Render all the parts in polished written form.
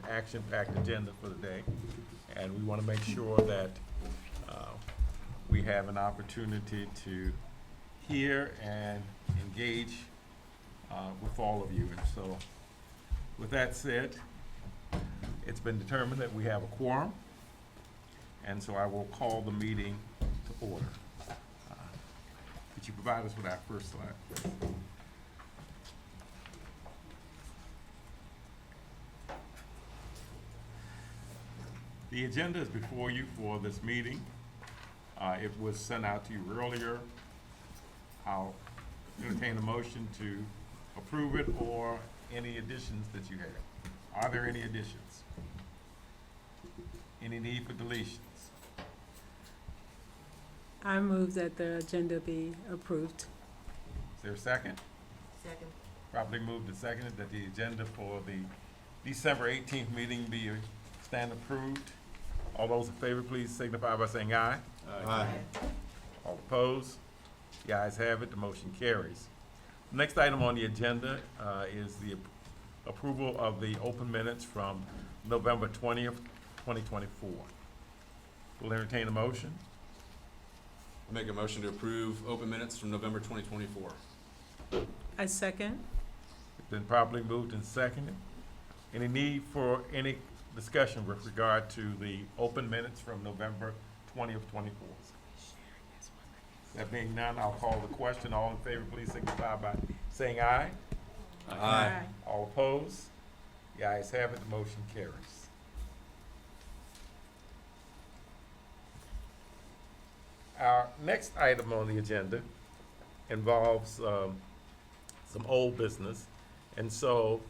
action-packed agenda for the day, and we want to make sure that we have an opportunity to hear and engage with all of you. And so, with that said, it's been determined that we have a quorum, and so I will call the meeting to order. Could you provide us with our first slide, please? The agenda is before you for this meeting. It was sent out to you earlier. I'll entertain a motion to approve it or any additions that you have. Are there any additions? Any need for deletions? I move that the agenda be approved. Is there a second? Second. Properly moved and seconded that the agenda for the December 18th meeting be stand approved. All those in favor, please signify by saying aye. Aye. All opposed? The ayes have it, the motion carries. The next item on the agenda is the approval of the open minutes from November 20th, 2024. We'll entertain a motion. Make a motion to approve open minutes from November 2024. I second. It's been properly moved and seconded. Any need for any discussion with regard to the open minutes from November 20th, 24? That being none, I'll call the question. All in favor, please signify by saying aye. All opposed? The ayes have it, the motion carries. Our next item on the agenda involves some old business. And so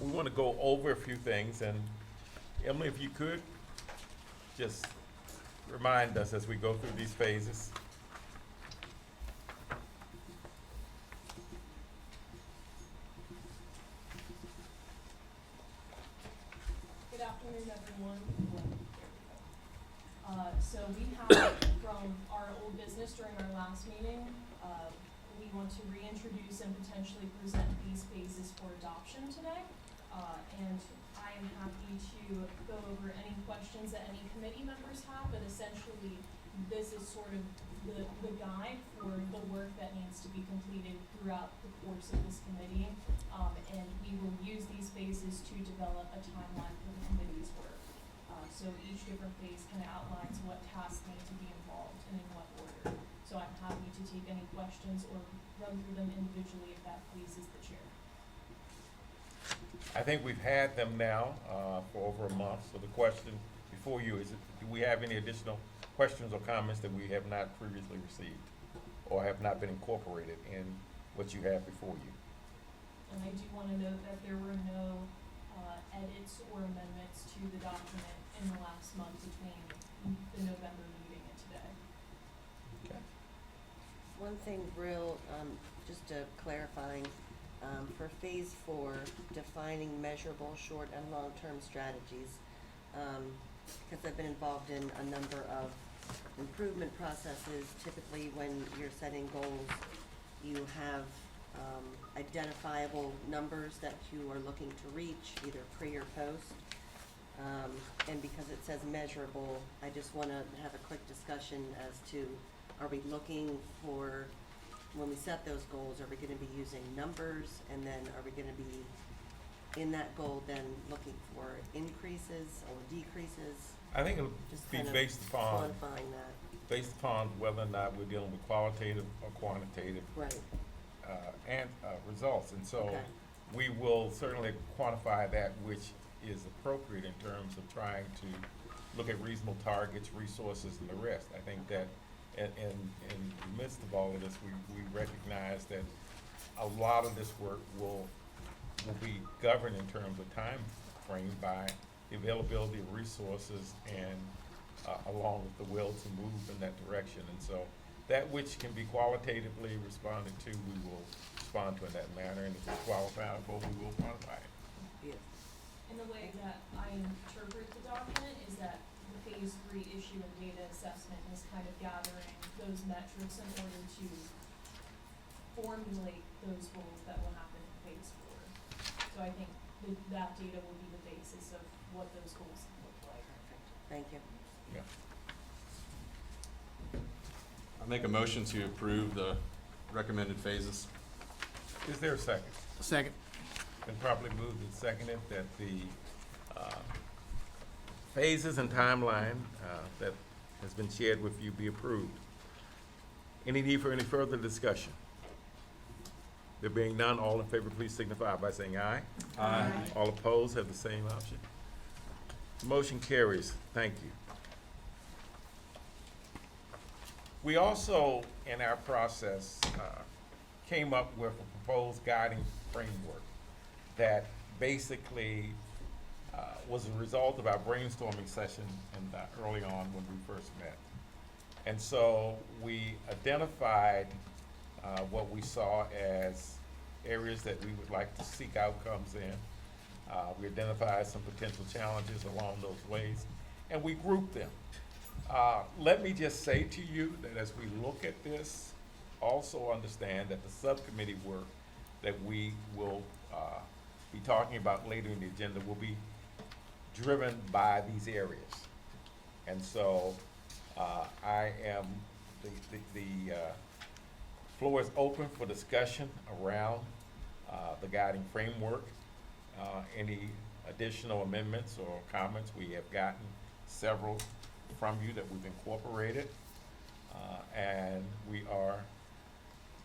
we want to go over a few things. And Emily, if you could just remind us as we go through these phases. Good afternoon, everyone. So we have from our old business during our last meeting, we want to reintroduce and potentially present these phases for adoption today. And I am happy to go over any questions that any committee members have, but essentially this is sort of the guide for the work that needs to be completed throughout the course of this committee. And we will use these phases to develop a timeline for the committee's work. So each different phase kind of outlines what tasks need to be involved and in what order. So I'm happy to take any questions or run through them individually if that pleases the chair. I think we've had them now for over a month. So the question before you is, do we have any additional questions or comments that we have not previously received or have not been incorporated in what you have before you? And I do want to note that there were no edits or amendments to the document in the last month between the November meeting and today. Okay. One thing real, just clarifying, for phase 4, defining measurable short and long-term strategies, because I've been involved in a number of improvement processes. Typically when you're setting goals, you have identifiable numbers that you are looking to reach, either pre or post. And because it says measurable, I just want to have a quick discussion as to, are we looking for, when we set those goals, are we going to be using numbers, and then are we going to be in that goal then looking for increases or decreases? I think it'll Just be kind of based upon whether or not we're dealing with qualitative or quantitative Right. and results. And so Okay. we will certainly quantify that which is appropriate in terms of trying to look at reasonable targets, resources, and the rest. I think that in the midst of all of this, we recognize that a lot of this work will be governed in terms of time frame by the availability of resources and along with the will to move in that direction. And so that which can be qualitatively responded to, we will respond to in that manner, and if it's qualifiable, we will quantify it. Yes. And the way that I interpret the document is that the phase 3 issue and data assessment is kind of gathering those metrics in order to formulate those goals that will happen in phase 4. So I think that data will be the basis of what those goals look like. Perfect, thank you. Yeah. I make a motion to approve the recommended phases. Is there a second? Second. Been properly moved and seconded that the phases and timeline that has been shared with you be approved. Any need for any further discussion? There being none, all in favor, please signify by saying aye. Aye. All opposed have the same option. Motion carries. Thank you. We also, in our process, came up with a proposed guiding framework that basically was a result of our brainstorming session early on when we first met. And so we identified what we saw as areas that we would like to seek outcomes in. We identified some potential challenges along those ways, and we grouped them. Let me just say to you that as we look at this, also understand that the subcommittee work that we will be talking about later in the agenda will be driven by these areas. And so I am, the floor is open for discussion around the guiding framework. Any additional amendments or comments? We have gotten several from you that we've incorporated, and we are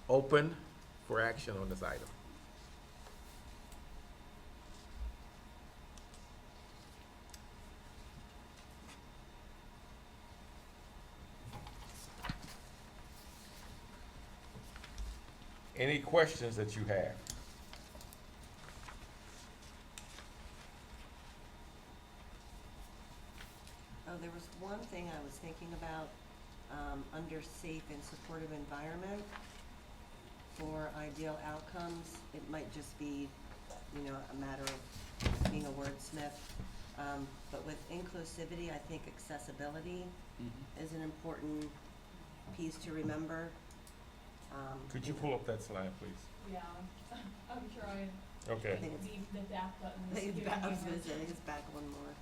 open for action on this item. Any questions that you have? Oh, there was one thing I was thinking about, under safe and supportive environment. For ideal outcomes, it might just be, a matter of being a wordsmith. But with inclusivity, I think accessibility is an important piece to remember. Could you pull up that slide, please? Yeah, I'm trying. Okay. I think it's, The back button is I giving me was a gonna hard say, I think time. it's back one more.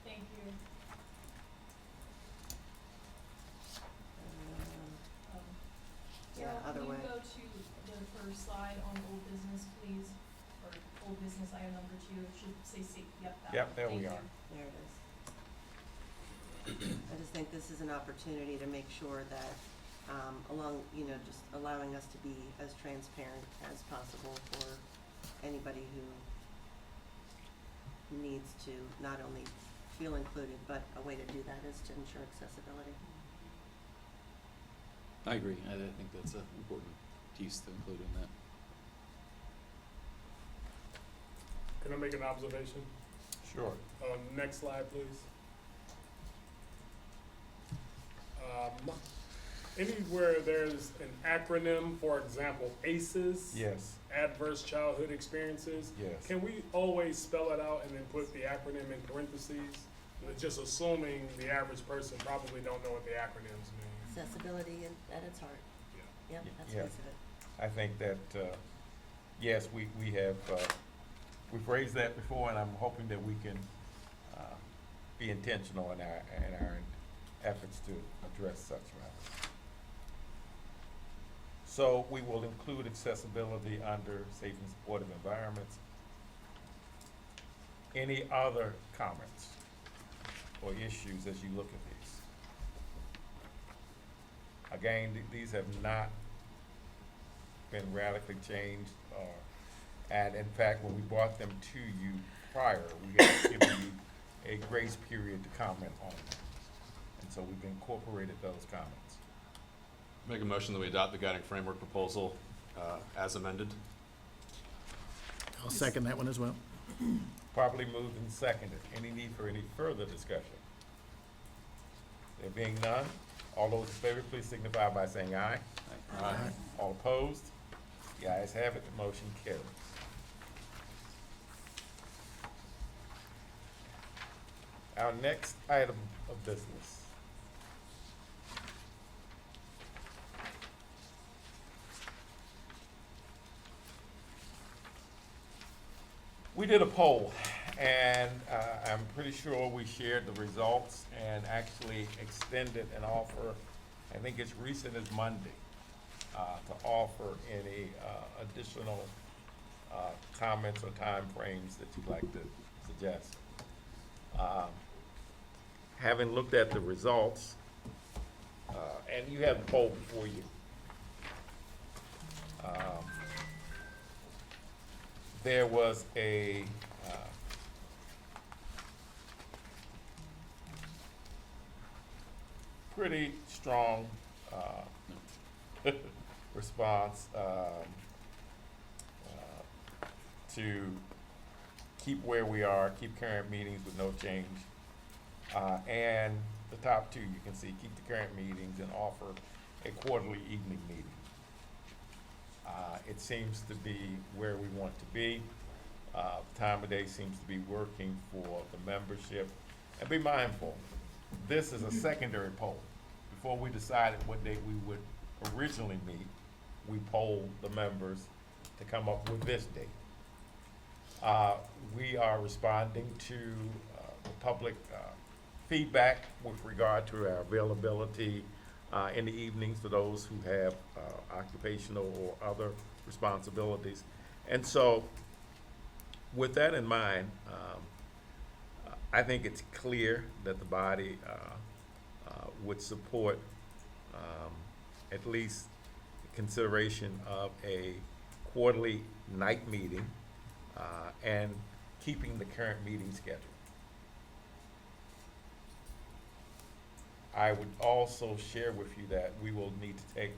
Thank you. Um, Yeah, Sarah, other way. Can you go to the first slide on old business, please? Or old business item number 2, it should say safe, yep, that Yep, one. there we Thank are. you. There it is. I just think this is an opportunity to make sure that, just allowing us to be as transparent as possible for anybody who needs to not only feel included, but a way to do that is to ensure accessibility. I agree. I think that's an important piece to include in that. Can I make an observation? Sure. Next slide, please. Anywhere there's an acronym, for example, ACEs, Yes, Adverse Childhood Experiences, yes. can we always spell it out and then put the acronym in parentheses? Just assuming the average person probably don't know what the acronyms mean. Accessibility at its heart. Yeah. Yep, that's a Yeah. piece of it. I think that, yes, we have, we've raised that before, and I'm hoping that we can be intentional in our efforts to address such matters. So we will include accessibility under safe and supportive environments. Any other comments or issues as you look at these? Again, these have not been radically changed, and in fact, when we brought them to you prior, we had given you a grace period to comment on them. And so we've incorporated those comments. Make a motion that we adopt the guiding framework proposal as amended. I'll second that one as well. Properly moved and seconded. Any need for any further discussion? There being none, all those in favor, please signify by saying aye. Aye. All opposed? The ayes have it, the motion carries. Our next item of business. We did a poll, and I'm pretty sure we shared the results and actually extended an offer, I think as recent as Monday, to offer any additional comments or timeframes that you'd like to suggest. Having looked at the results, and you have the poll before you. There was a pretty strong response to keep where we are, keep current meetings with no change. And the top two, you can see, keep the current meetings and offer a quarterly evening meeting. It seems to be where we want to be. Time of day seems to be working for the membership. And be mindful, this is a secondary poll. Before we decided what date we would originally meet, we polled the members to come up with this date. We are responding to the public feedback with regard to our availability in the evenings for those who have occupational or other responsibilities. And so with that in mind, I think it's clear that the body would support at least consideration of a quarterly night meeting and keeping the current meeting schedule. I would also share with you that we will need to take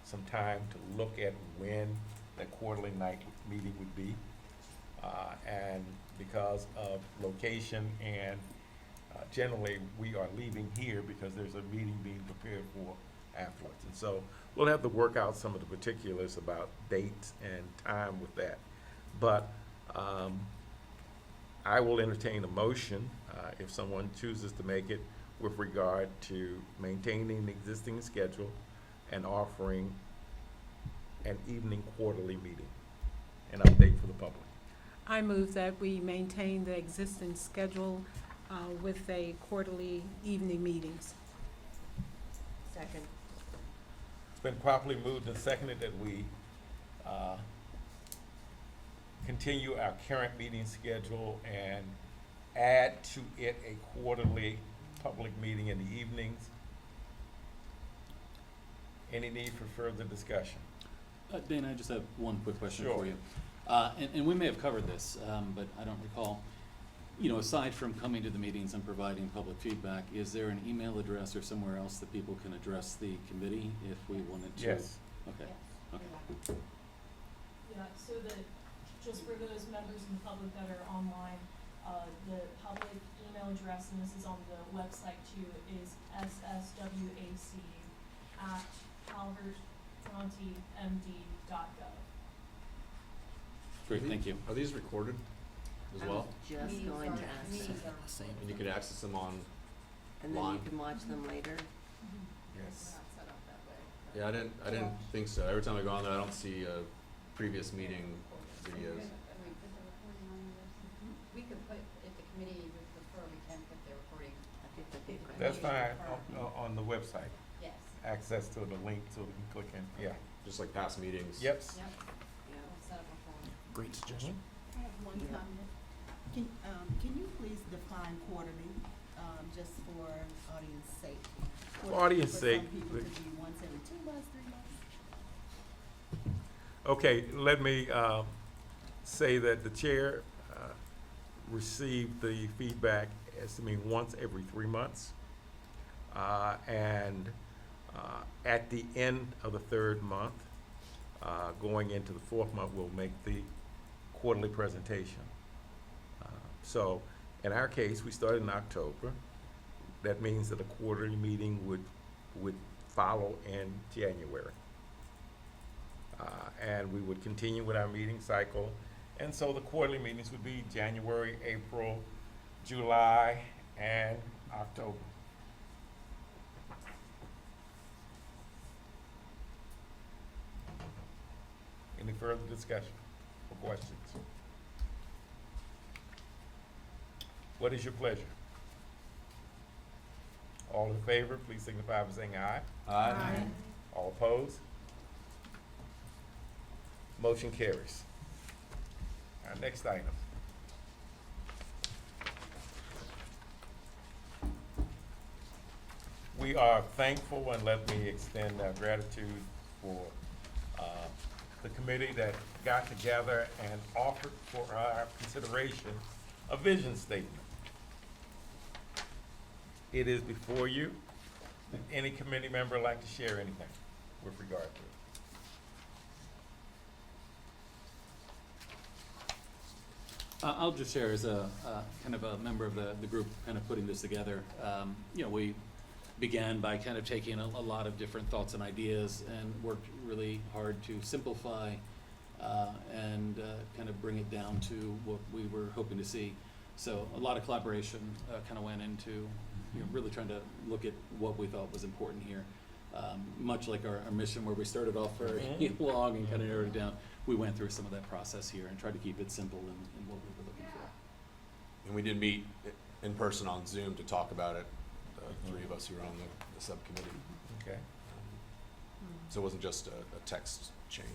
some time to look at when that quarterly night meeting would be. And because of location and generally we are leaving here because there's a meeting being prepared for afterwards. And so we'll have to work out some of the particulars about dates and time with that. But I will entertain a motion if someone chooses to make it with regard to maintaining the existing schedule and offering an evening quarterly meeting, an update for the public. I move that we maintain the existing schedule with a quarterly evening meetings. Second. It's been properly moved and seconded that we continue our current meeting schedule and add to it a quarterly public meeting in the evenings. Any need for further discussion? Dana, I just have one quick question Sure. for you. And we may have covered this, but I don't recall. You know, aside from coming to the meetings and providing public feedback, is there an email address or somewhere else that people can address the committee if we wanted to? Yes. Okay, okay. Yeah, so just for those members of the public that are online, the public email address, and this is on the website too, is sswac@calvertcounty.md.gov. Great, thank you. Are these recorded as I well? was just going to ask, And you can access them on, and then you line. can watch them later. Yes. yeah, I didn't think so. Every time I go on there, I don't see previous meeting videos. We could put, if the committee would prefer, we can put the recording, I think that'd be great. That's fine, on the website. yes. Access to the link so we can click in, yeah. Just like past meetings. Yep. Yep, Yeah. we'll set up a form. Great suggestion. I have one Yeah. comment. Can you please define quarterly, just for audience sake? For audience sake, For some people, it could be once every 2 months, 3 months. Okay, let me say that the chair received the feedback as to mean once every 3 months. And at the end of the third month, going into the fourth month, we'll make the quarterly presentation. So in our case, we started in October. That means that a quarterly meeting would follow in January. And we would continue with our meeting cycle. And so the quarterly meetings would be January, April, July, and October. Any further discussion or questions? What is your pleasure? All in favor, please signify by saying aye. Aye. All opposed? Motion carries. Our next item. We are thankful, and let me extend our gratitude for the committee that got together and offered for our consideration a vision statement. It is before you. Would any committee member like to share anything with regard to it? I'll just share as a kind of a member of the group kind of putting this together. You know, we began by kind of taking a lot of different thoughts and ideas and worked really hard to simplify and kind of bring it down to what we were hoping to see. So a lot of collaboration kind of went into, you know, really trying to look at what we thought was important here. Much like our mission where we started off very long and kind of narrowed it down, we went through some of that process here and tried to keep it simple in what we were looking for. And we did meet in person on Zoom to talk about it, the three of us who were on the subcommittee. Okay. So it wasn't just a text chain.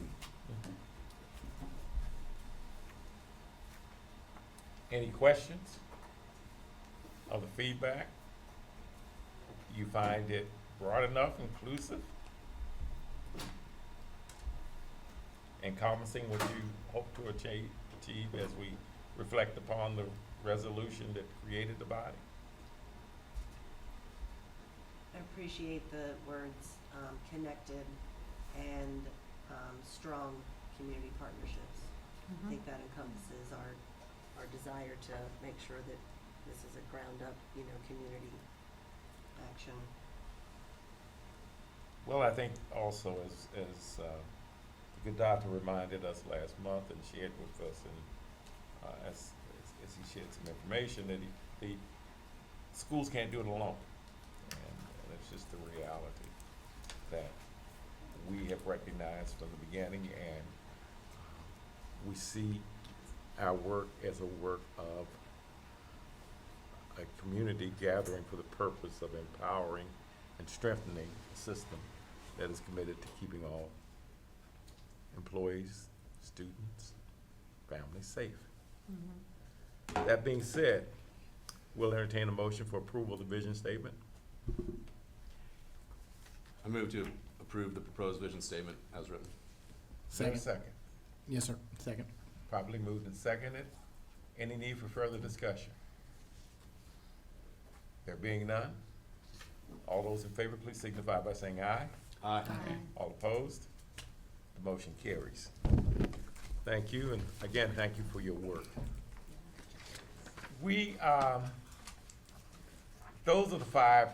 Any questions of the feedback? You find it broad enough, inclusive, encompassing what you hope to achieve as we reflect upon the resolution that created the body? I appreciate the words, connected and, strong community partnerships. I think that encompasses our desire to make sure that this is a ground up, community action. Well, I think also as the good doctor reminded us last month and shared with us, and as he shared some information, that the schools can't do it alone. And it's just the reality that we have recognized from the beginning, and we see our work as a work of a community gathering for the purpose of empowering and strengthening a system that is committed to keeping all employees, students, families safe. That being said, we'll entertain a motion for approval of the vision statement. I move to approve the proposed vision statement as written. Second. Yes, sir. Second. Properly moved and seconded. Any need for further discussion? There being none, all those in favor, please signify by saying aye. Aye. All opposed? The motion carries. Thank you, and again, thank you for your work. Those are the 5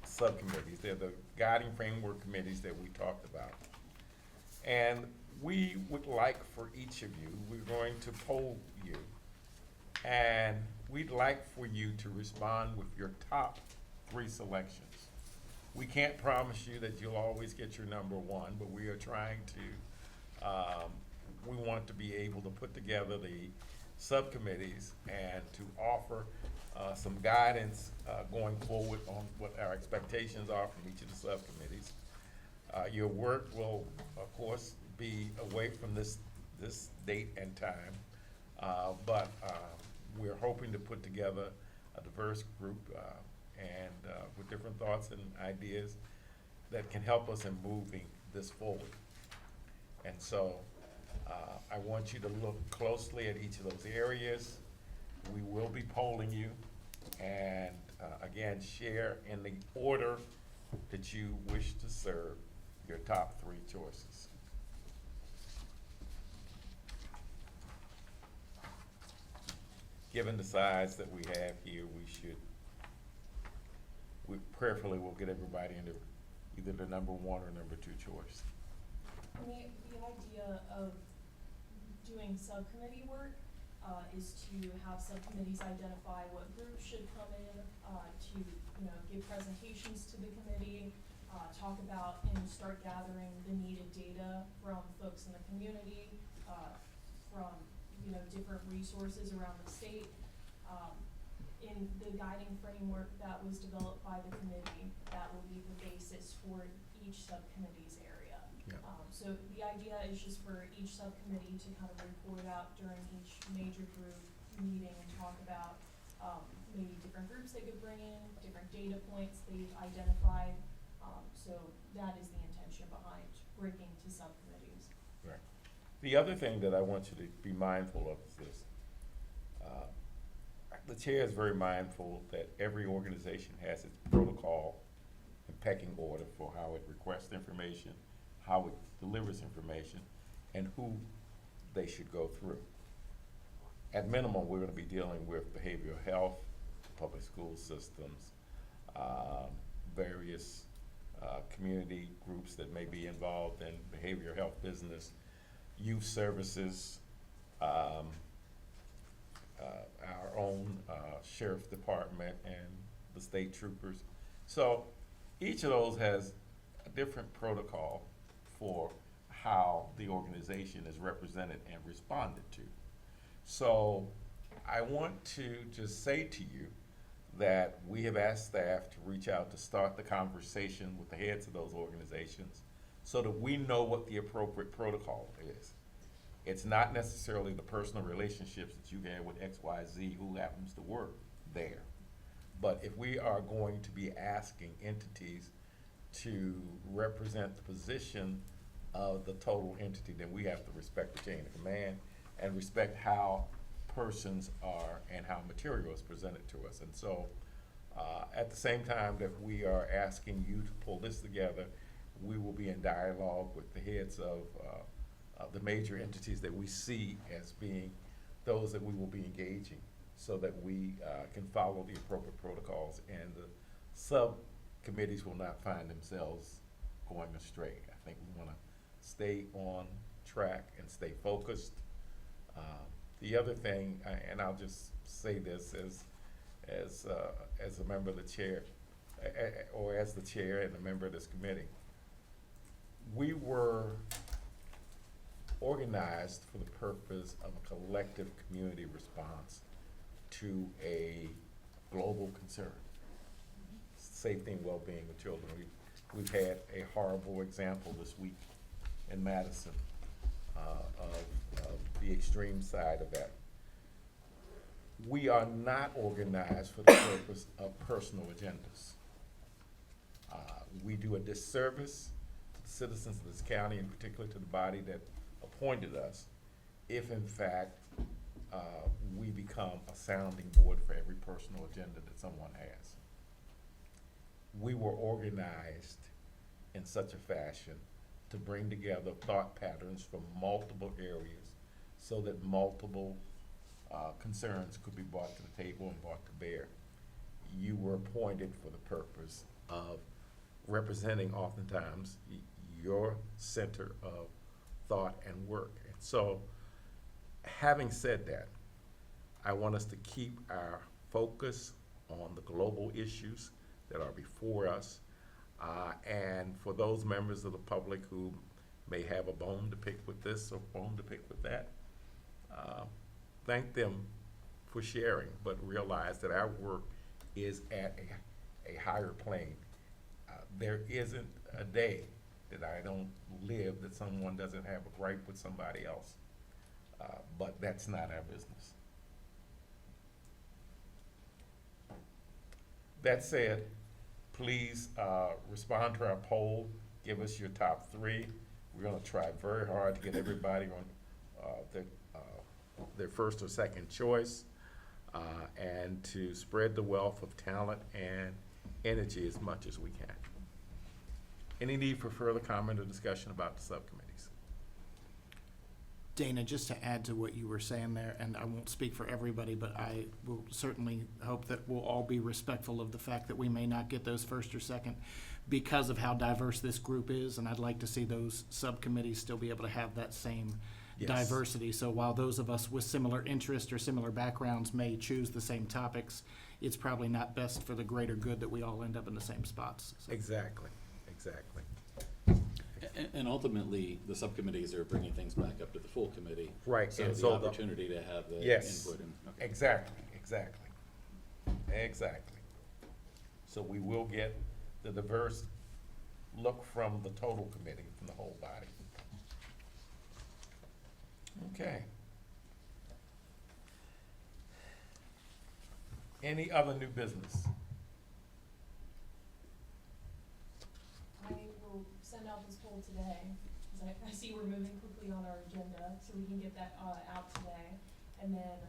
subcommittees. They're the guiding framework committees that we talked about. And we would like for each of you, we're going to poll you, and we'd like for you to respond with your top 3 selections. We can't promise you that you'll always get your number 1, but we are trying to, we want to be able to put together the subcommittees and to offer some guidance going forward on what our expectations are from each of the subcommittees. Your work will, of course, be away from this date and time, but we're hoping to put together a diverse group and with different thoughts and ideas that can help us in moving this forward. And so I want you to look closely at each of those areas. We will be polling you, and again, share in the order that you wish to serve your top 3 choices. Given the size that we have here, we prayerfully will get everybody into either the number 1 or number 2 choice. And the idea of doing subcommittee work is to have subcommittees identify what groups should come in to, give presentations to the committee, talk about and start gathering the needed data from folks in the community, from different resources around the state. in the guiding framework that was developed by the committee, that will be the basis for each subcommittee's area. Yeah. So the idea is just for each subcommittee to kind of report out during each major group meeting and talk about, maybe different groups they could bring in, different data points they've identified. So that is the intention behind breaking to subcommittees. Right. The other thing that I want you to be mindful of is this. The chair is very mindful that every organization has its protocol and pecking order for how it requests information, how it delivers information, and who they should go through. At minimum, we're gonna be dealing with behavioral health, public school systems, various community groups that may be involved in behavioral health business, youth services, our own sheriff's department and the state troopers. So each of those has a different protocol for how the organization is represented and responded to. So I want to just say to you that we have asked staff to reach out to start the conversation with the heads of those organizations so that we know what the appropriate protocol is. It's not necessarily the personal relationships that you have with XYZ who happens to work there. But if we are going to be asking entities to represent the position of the total entity, then we have to respect the chain of command and respect how persons are and how material is presented to us. And so at the same time that we are asking you to pull this together, we will be in dialogue with the heads of the major entities that we see as being those that we will be engaging so that we can follow the appropriate protocols and the subcommittees will not find themselves going astray. I think we want to stay on track and stay focused. The other thing, and I'll just say this as a member of the chair, or as the chair and a member of this committee, we were organized for the purpose of a collective community response to a global concern, safety and well-being of children. We've had a horrible example this week in Madison of the extreme side of that. We are not organized for the purpose of personal agendas. We do a disservice to the citizens of this county, in particular to the body that appointed us, if in fact we become a sounding board for every personal agenda that someone has. We were organized in such a fashion to bring together thought patterns from multiple areas so that multiple concerns could be brought to the table and brought to bear. You were appointed for the purpose of representing oftentimes your center of thought and work. And so, having said that, I want us to keep our focus on the global issues that are before us. And for those members of the public who may have a bone to pick with this or bone to pick with that, thank them for sharing, but realize that our work is at a higher plane. There isn't a day that I don't live that someone doesn't have a gripe with somebody else. But that's not our business. That said, please respond to our poll. Give us your top 3. We're going to try very hard to get everybody on their first or second choice and to spread the wealth of talent and energy as much as we can. Any need for further comment or discussion about the subcommittees? Dana, just to add to what you were saying there, and I won't speak for everybody, but I will certainly hope that we'll all be respectful of the fact that we may not get those first or second because of how diverse this group is, and I'd like to see those subcommittees still be able to have that same diversity. So while those of us with similar interests or similar backgrounds may choose the same topics, it's probably not best for the greater good that we all end up in the same spots. So. Exactly. And ultimately, the subcommittees are bringing things back up to the full committee. Right, So and the so opportunity to have the yes, input and. Okay. exactly. Exactly. So we will get the diverse look from the total committee, from the whole body. Okay. Any other new business? I will send out this poll today, because I see we're moving quickly on our agenda, so we can get that, out today. And then,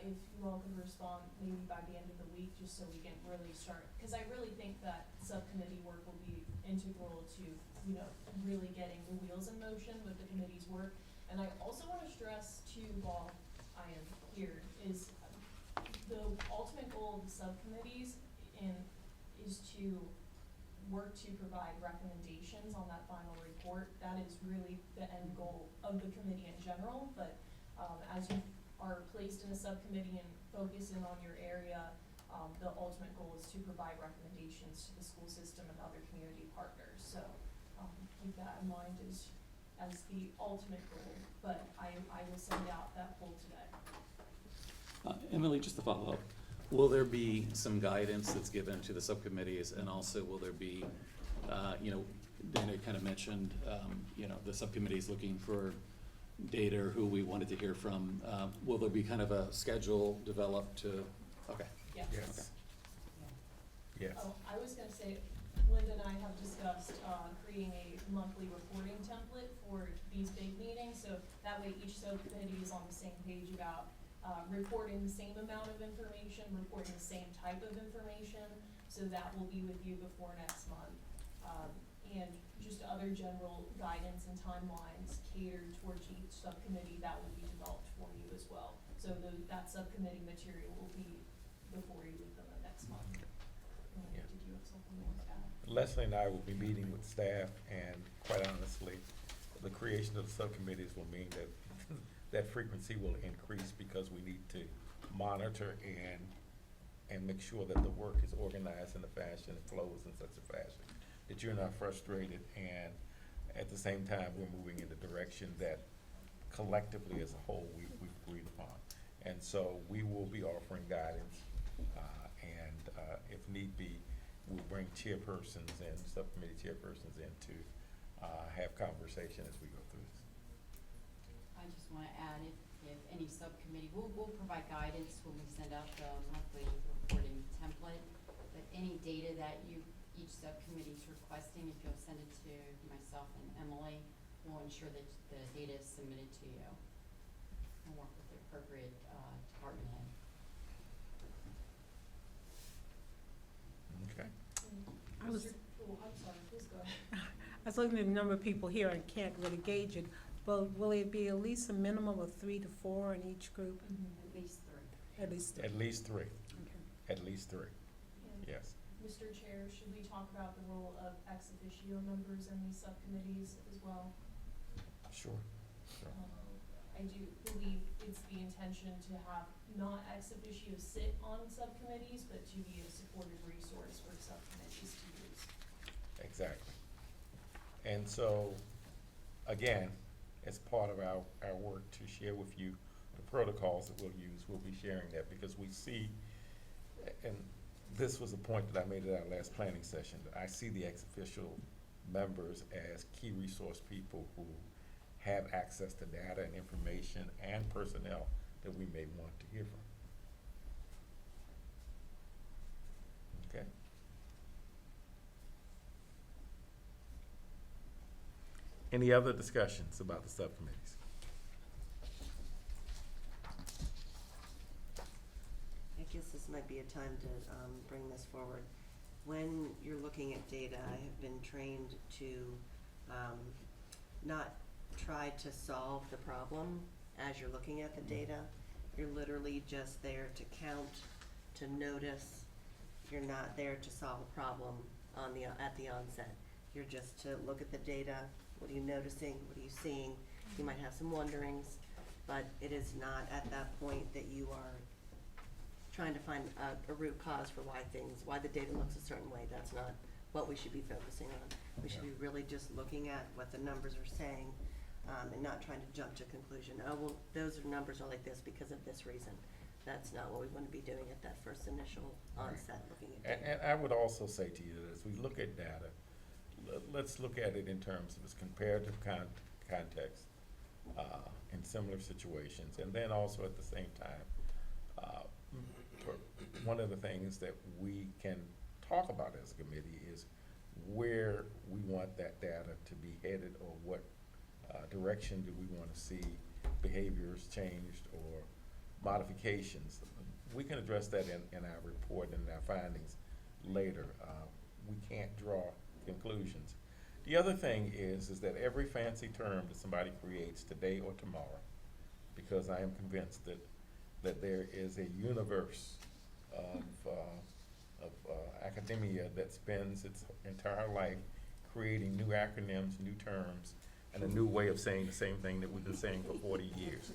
if you all could respond maybe by the end of the week, just so we can really start, because I really think that subcommittee work will be integral to, you know, really getting the wheels in motion with the committee's work. And I also want to stress too, while I am here, is the ultimate goal of the subcommittees is to work to provide recommendations on that final report. That is really the end goal of the committee in general, but as you are placed in a subcommittee and focus in on your area, the ultimate goal is to provide recommendations to the school system and other community partners. So keep that in mind as the ultimate goal, but I will send out that poll today. Emily, just to follow up, will there be some guidance that's given to the subcommittees, and also will there be, you know, Dana kind of mentioned, you know, the subcommittees looking for data or who we wanted to hear from. Will there be kind of a schedule developed to, okay. Yeah. Yes. Yes. Oh, I was gonna say, Linda and I have discussed, creating a monthly reporting template for these big meetings, so that way each subcommittee is on the same page about, reporting the same amount of information, reporting the same type of information, so that will be with you before next month. And just other general guidance and timelines catered towards each subcommittee that will be developed for you as well. So that subcommittee material will be before you within the next month. Yeah. Did you have something you wanted to add? Leslie and I will be meeting with staff, and quite honestly, the creation of the subcommittees will mean that that frequency will increase, because we need to monitor and make sure that the work is organized in a fashion, it flows in such a fashion that you're not frustrated, and at the same time, we're moving in the direction that collectively as a whole, we've agreed upon. And so we will be offering guidance, and if need be, we'll bring chairpersons and subcommittee chairpersons in to have conversation as we go through this. I just wanna add, if any subcommittee, we'll provide guidance when we send out the monthly reporting template, but any data that each subcommittee is requesting, if you'll send it to myself and Emily, we'll ensure that the data is submitted to you and work with the appropriate, department head. Okay. I was- Oh, I'm sorry, please go ahead. I was looking at the number of people here and can't really gauge it, but will it be at least a minimum of 3 to 4 in each group? At least 3. At least 3. At least 3, Okay. at least 3, And yes. Mr. Chair, should we talk about the role of ex officio members in these subcommittees as well? Sure, sure. I do believe it's the intention to have not ex officio sit on subcommittees, but to be a supportive resource for subcommittees to use. Exactly. And so, again, as part of our work to share with you the protocols that we'll use, we'll be sharing that, because we see, and this was a point that I made at our last planning session, that I see the ex-official members as key resource people who have access to data and information and personnel that we may want to hear from. Okay? Any other discussions about the subcommittees? I guess this might be a time to bring this forward. When you're looking at data, I have been trained to not try to solve the problem as you're looking at the data. You're literally just there to count, to notice. You're not there to solve a problem at the onset. You're just to look at the data. What are you noticing? What are you seeing? You might have some wonderings, but it is not at that point that you are trying to find a root cause for why the data looks a certain way. That's not what we should be focusing on. We should be really just looking at what the numbers are saying, and not trying to jump to conclusion. Oh, well, those numbers are like this because of this reason. that's not what we want to be doing at that first initial onset, looking at data. And I would also say to you that as we look at data, let's look at it in terms of its comparative context, in similar situations, and then also at the same time, one of the things that we can talk about as a committee is where we want that data to be headed, or what direction do we want to see behaviors changed or modifications. We can address that in our report and our findings later. We can't draw conclusions. The other thing is that every fancy term that somebody creates today or tomorrow, because I am convinced that there is a universe of academia that spends its entire life creating new acronyms, new terms, and a new way of saying the same thing that we've been saying for 40 years.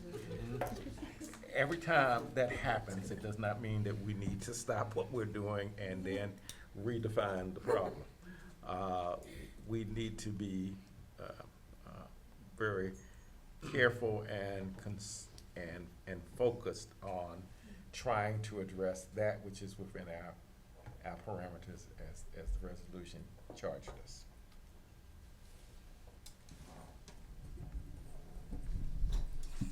Every time that happens, it does not mean that we need to stop what we're doing and then redefine the problem. We need to be very careful and focused on trying to address that which is within our parameters as the resolution charged us.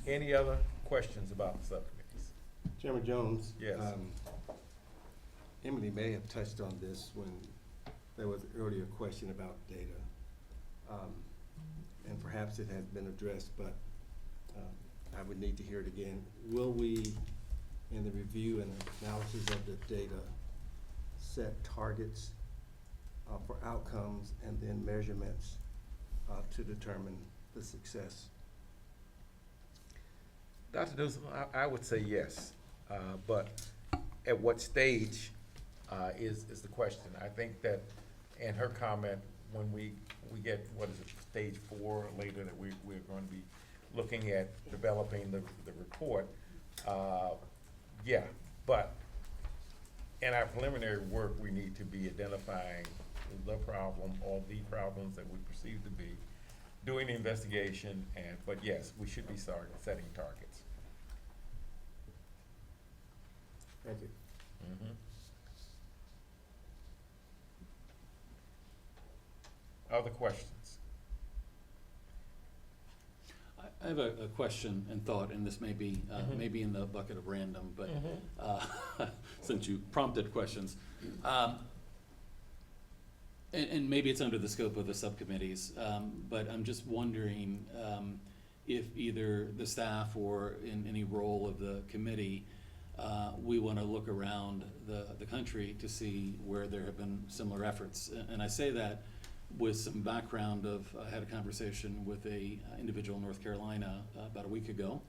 Any other questions about the subcommittees? Chairman Jones? Yes. Emily may have touched on this when there was earlier question about data. And perhaps it has been addressed, but I would need to hear it again. Will we, in the review and analysis of the data, set targets for outcomes and then measurements to determine the success? Dr. Newsom, I would say yes, but at what stage is the question. I think that in her comment, when we get, what is it, stage 4 later, that we're going to be looking at developing the report, yeah, but in our preliminary work, we need to be identifying the problem or the problems that we perceive to be, doing the investigation, but yes, we should be setting targets. Thank you. Mhm. Other questions? I have a question and thought, and this may be, maybe in the bucket of random, but since you prompted questions. And maybe it's under the scope of the subcommittees, but I'm just wondering if either the staff or in any role of the committee, we want to look around the country to see where there have been similar efforts. And I say that with some background of, I had a conversation with a individual in North Carolina about a week ago,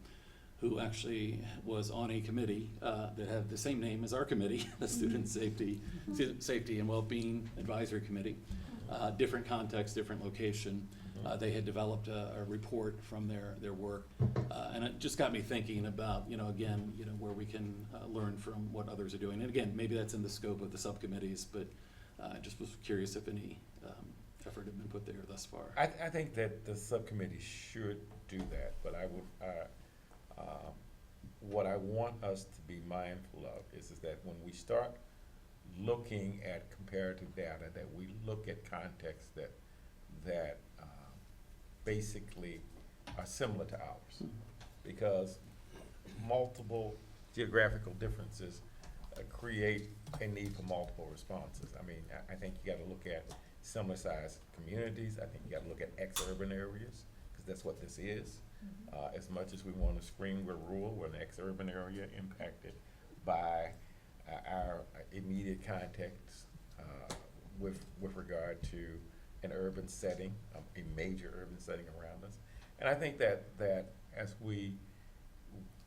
who actually was on a committee that had the same name as our committee, the Student Safety and Wellbeing Advisory Committee. Different context, different location. They had developed a report from their work, and it just got me thinking about, again, where we can learn from what others are doing. And again, maybe that's in the scope of the subcommittees, but I just was curious if any effort had been put there thus far. I think that the subcommittee should do that, but I would, what I want us to be mindful of is that when we start looking at comparative data, that we look at contexts that basically are similar to ours, because multiple geographical differences create a need for multiple responses. I mean, I think you got to look at similar sized communities. I think you got to look at ex-urban areas, because that's what this is. As much as we want to scream we're rural, we're an ex-urban area impacted by our immediate context with regard to an urban setting, a major urban setting around us. And I think that as we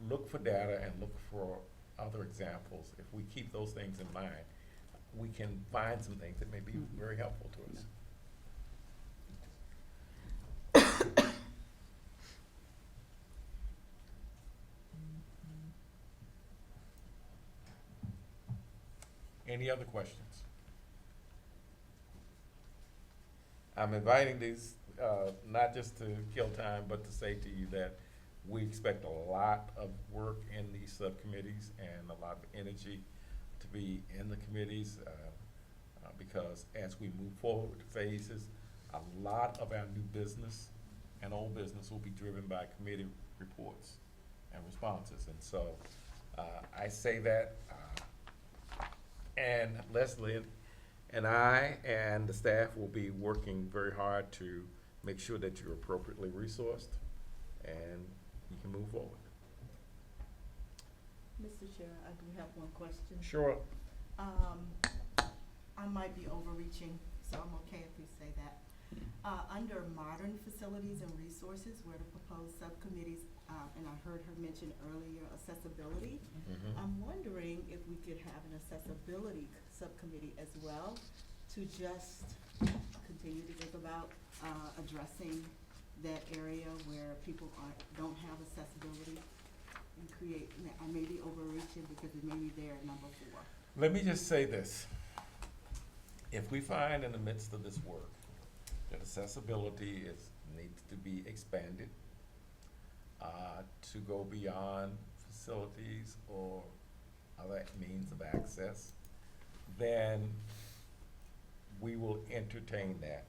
look for data and look for other examples, if we keep those things in mind, we can find some things that may be very helpful to us. Any other questions? I'm inviting these, not just to kill time, but to say to you that We expect a lot of work in these subcommittees and a lot of energy to be in the committees, because as we move forward with phases, a lot of our new business and old business will be driven by committee reports and responses. And so, I say that, and Leslie and I and the staff will be working very hard to make sure that you're appropriately resourced and you can move forward. Mr. Chair, I do have one question. Sure. I might be overreaching, so I'm okay if we say that. Under modern facilities and resources, where the proposed subcommittees, and I heard her mention earlier accessibility. I'm wondering if we could have an accessibility subcommittee as well, to just continue to think about, addressing that area where people don't have accessibility, and create, I may be overreaching because it may be there at number 4. Let me just say this. If we find in the midst of this work that accessibility needs to be expanded, to go beyond facilities or other means of access, then we will entertain that.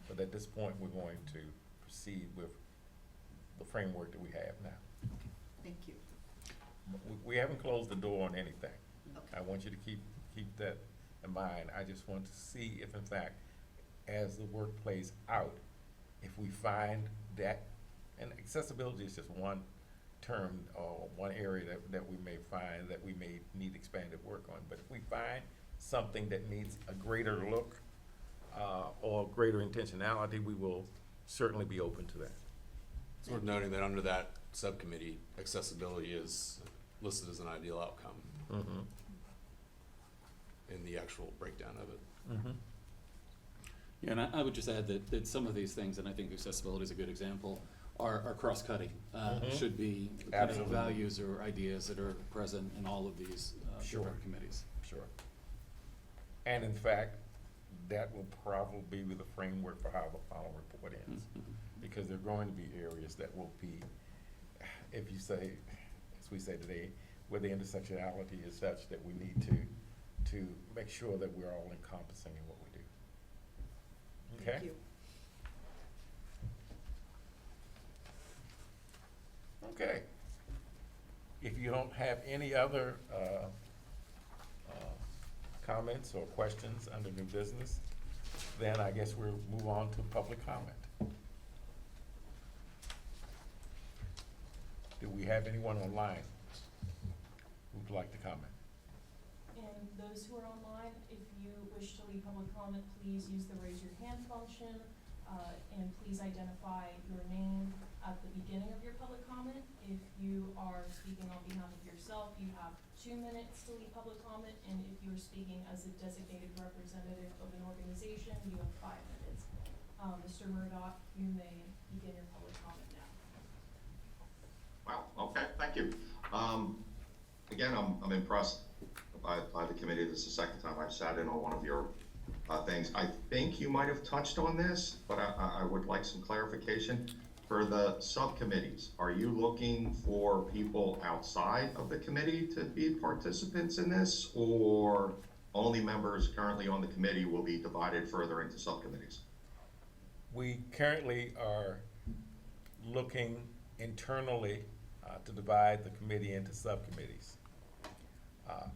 But at this point, we're going to proceed with the framework that we have now. Thank you. We haven't closed the door on anything. Okay. I want you to keep that in mind. I just want to see if, in fact, as the work plays out, if we find that, and accessibility is just one term or one area that we may find that we may need expanded work on. But if we find something that needs a greater look or greater intentionality, we will certainly be open to that. It's worth noting that under that subcommittee, accessibility is listed as an ideal outcome Mm-hmm. in the actual breakdown of it. Mm-hmm. Yeah, and I would just add that some of these things, and I think accessibility is a good example, are cross-cutting. Mhm. Should be kind of Absolutely. values or ideas that are present in all of these Sure. different committees. Sure. And in fact, that will probably be the framework for how the final report ends. Mhm. Because there are going to be areas that will be, if you say, as we say today, where the intersectionality is such that we need to make sure that we're all encompassing in what we do. Okay? Thank you. Okay. If you don't have any other comments or questions under new business, then I guess we'll move on to public comment. Do we have anyone online who'd like to comment? And those who are online, if you wish to leave public comment, please use the raise your hand function, and please identify your name at the beginning of your public comment. If you are speaking on behalf of yourself, you have 2 minutes to leave public comment, and if you're speaking as a designated representative of an organization, you have 5 minutes. Mr. Murdoch, you may begin your public comment now. Wow, okay, thank you. Again, I'm impressed by the committee. This is the second time I've sat in on one of your things. I think you might have touched on this, but I would like some clarification. For the subcommittees, are you looking for people outside of the committee to be participants in this, or only members currently on the committee will be divided further into subcommittees? We currently are looking internally to divide the committee into subcommittees.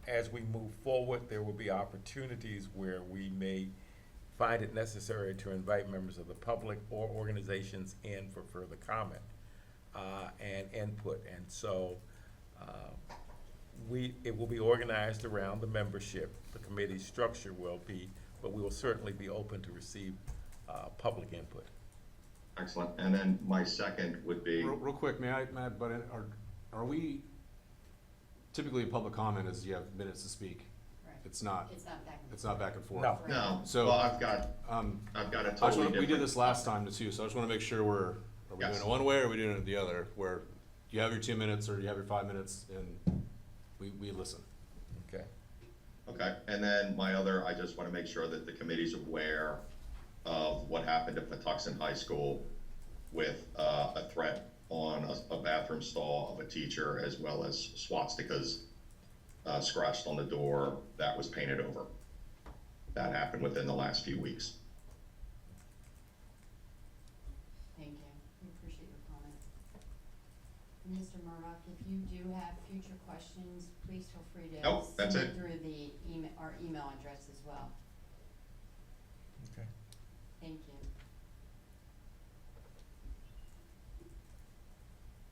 As we move forward, there will be opportunities where we may find it necessary to invite members of the public or organizations in for further comment and input. And so it will be organized around the membership. The committee structure will be, but we will certainly be open to receive public input. Excellent. And then my second would be. Real quick, may I butt in? Are we, typically a public comment is you have minutes to speak. Right. It's not back and forth. No. No, So, well, I've got a I totally just wanna, different. we did this last time too, so I just wanna make sure are we Yes. doing it one way or are we doing it the other? Where you have your 2 minutes or you have your 5 minutes and we listen. Okay. Okay, and then my other, I just want to make sure that the committee's aware of what happened at Patuxent High School with a threat on a bathroom stall of a teacher, as well as swastikas scratched on the door that was painted over. That happened within the last few weeks. Thank you. We appreciate your comment. Mr. Murdoch, if you do have future questions, please feel free to Nope, that's send it. through the email, our email address as well. Okay. Thank you.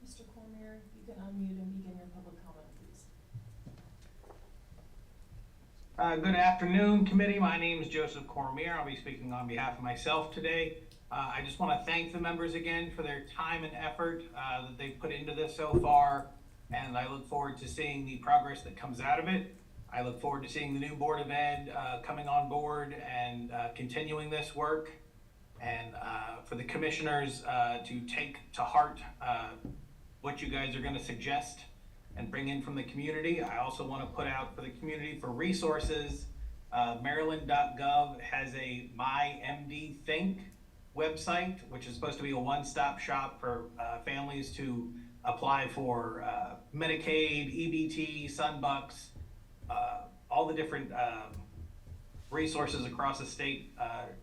Mr. Cormier, you can unmute and begin your public comment, please. Good afternoon, committee. My name is Joseph Cormier. I'll be speaking on behalf of myself today. I just want to thank the members again for their time and effort that they've put into this so far, and I look forward to seeing the progress that comes out of it. I look forward to seeing the new Board of Ed coming on board and continuing this work, and for the commissioners to take to heart what you guys are going to suggest and bring in from the community. I also want to put out for the community for resources. Maryland.gov has a MyMDThink website, which is supposed to be a one-stop shop for families to apply for Medicaid, EBT, Sunbucks, all the different resources across the state.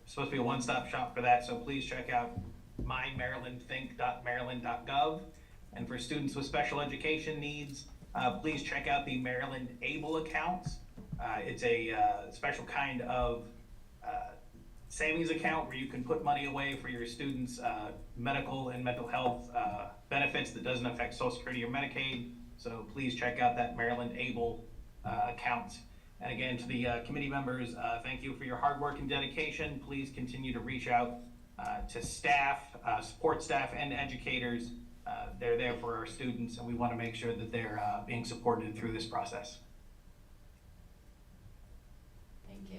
Supposed to be a one-stop shop for that, so please check out mymarylandthink.maryland.gov. And for students with special education needs, please check out the Maryland Able accounts. It's a special kind of savings account where you can put money away for your students' medical and mental health benefits that doesn't affect Social Security or Medicaid. So please check out that Maryland Able account. And again, to the committee members, thank you for your hard work and dedication. Please continue to reach out to staff, support staff, and educators. They're there for our students, and we want to make sure that they're being supported through this process. Thank you.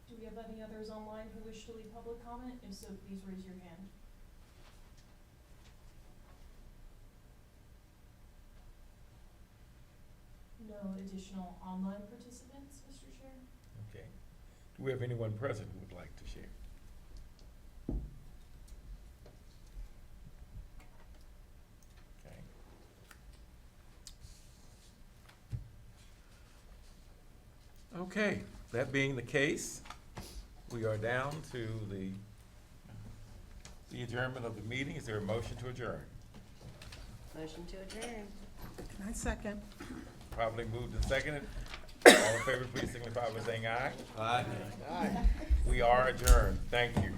Do we have any others online who wish to leave public comment? If so, please raise your hand. No additional online participants, Mr. Chair? Okay. Do we have anyone present who would like to share? Okay. Okay, that being the case, we are down to the adjournment of the meeting. Is there a motion to adjourn? Motion to adjourn. I second. Probably moved and seconded. All in favor, please signify by saying aye. Aye. We are adjourned. Thank you.